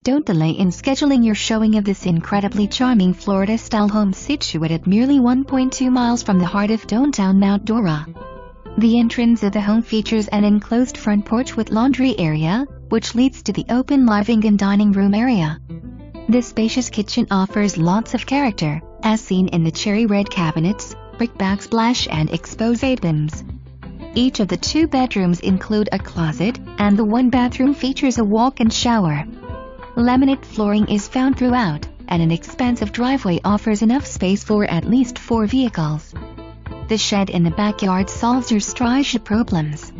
Don't delay in scheduling your showing of this incredibly charming Florida-style home situated merely 1.2 miles from the heart of downtown Mount Dora. The entrance of the home features an enclosed front porch with laundry area, which leads to the open living and dining room area. This spacious kitchen offers lots of character, as seen in the cherry red cabinets, brick backsplash and exposed beams. Each of the 2 bedrooms include a closet, and the 1 bathroom features a walk-in shower. Laminate flooring is found throughout, and an expansive driveway offers enough space for at least 4 vehicles. The shed in the backyard solves your storage problems.